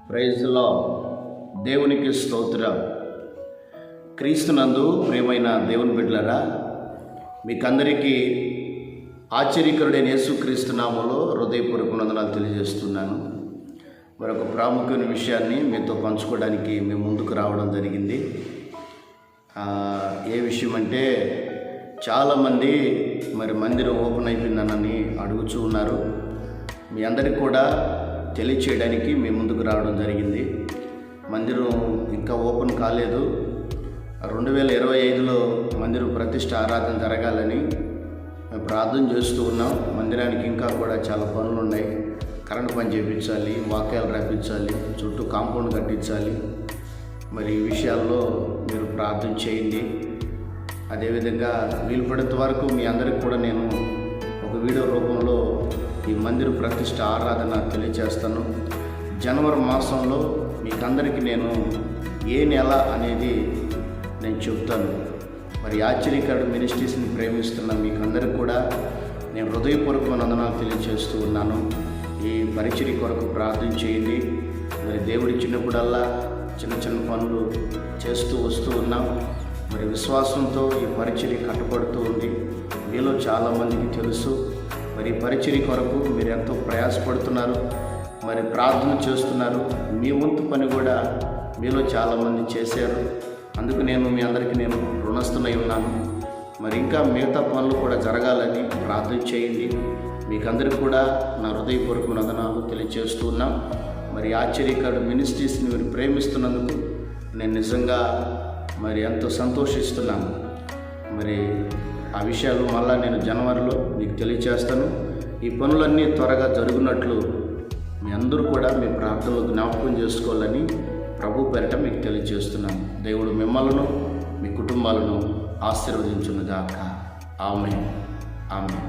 Praise lord. దేవునికి స్తోత్రం. క్రీస్తునందు ప్రియమైన దేవుని బిడ్డలారా, మీకందరికీ ఆశ్చర్యకరుడైన యేసుక్రీస్తు నామములో హృదయపూర్వక వందనాలు తెలియజేస్తున్నాను. మరొక ప్రాముఖ్యమైన విషయాన్ని మీతో పంచుకోవడానికి మేము ముందుకు రావడం జరిగింది. ఏ విషయం అంటే, చాలామంది మందిరం ఓపెన్ అయిపోయిందనని అడుగుతూ ఉన్నారు. మీ అందరికీ కూడా తెలియచేయడానికి మేము ముందుకు రావడం జరిగింది. మందిరం ఇంకా ఓపెన్ కాలేదు. 2025లో మందిరం ప్రతిష్ఠ ఆరాధన జరగాలని మేము ప్రార్థన చేస్తూ ఉన్నాం. మందిరానికి ఇంకా కూడా చాలా పనులు ఉన్నాయి. కరెంట్ పని చేయించాలి, వాక్యాలు రాపించాలి, చుట్టూ కాంపౌండ్ కట్టించాలి. ఈ విషయాల్లో మీరు ప్రార్థన చేయండి. అదేవిధంగా వీలుపడేంత వరకు మీ అందరికి కూడా నేను ఒక వీడియో రూపంలో ఈ మందిర ప్రతిష్ఠ ఆరాధన తెలియజేస్తాను. జనవరి మాసంలో మీకందరికీ నేను ఏ నెల అనేది నేను చెప్తాను. ఆశ్చర్యకరుడు మినిస్ట్రీస్ని ప్రేమిస్తున్న మీకందరికీ కూడా నేను హృదయపూర్వక వందనాలు తెలియజేస్తూ ఉన్నాను. ఈ పరిచర్య కొరకు ప్రార్థన చేయండి. దేవుడి చిన్నప్పుడల్లా చిన్న చిన్న పనులు చేస్తూ వస్తూ ఉన్నాం. విశ్వాసంతో ఈ పరిచర్య కట్టబడుతూ ఉంది. మీలో చాలామందికి తెలుసు. ఈ పరిచర్య కొరకు మీరు ఎంతో ప్రయాసపడుతున్నారు, ప్రార్థన చేస్తున్నారు. మీ వంతు పని కూడా మీలో చాలామంది చేశారు. అందుకు నేను మీ అందరికీ నేను రుణస్తున్నై ఉన్నాను. ఇంకా మిగతా పనులు కూడా జరగాలని ప్రార్థన చేయండి. మీకందరికీ కూడా నా హృదయపూర్వక వందనాలు తెలియజేస్తూ ఉన్నాం. ఆశ్చర్యకరుడు మినిస్ట్రీస్ని మీరు ప్రేమిస్తున్నందుకు నేను నిజంగా ఎంతో సంతోషిస్తున్నాను. ఆ విషయాలు మళ్ళా నేను జనవరిలో మీకు తెలియజేస్తాను. ఈ పనులన్నీ త్వరగా జరుగునట్లు మీ అందరూ కూడా మీ ప్రార్థనలో జ్ఞాపకం చేసుకోవాలని ప్రభు పేరిట మీకు తెలియజేస్తున్నాను. దేవుడు మిమ్మల్ని మీ కుటుంబాలను ఆశీర్వదించునుగాక. ఆమేన్. ఆమేన్.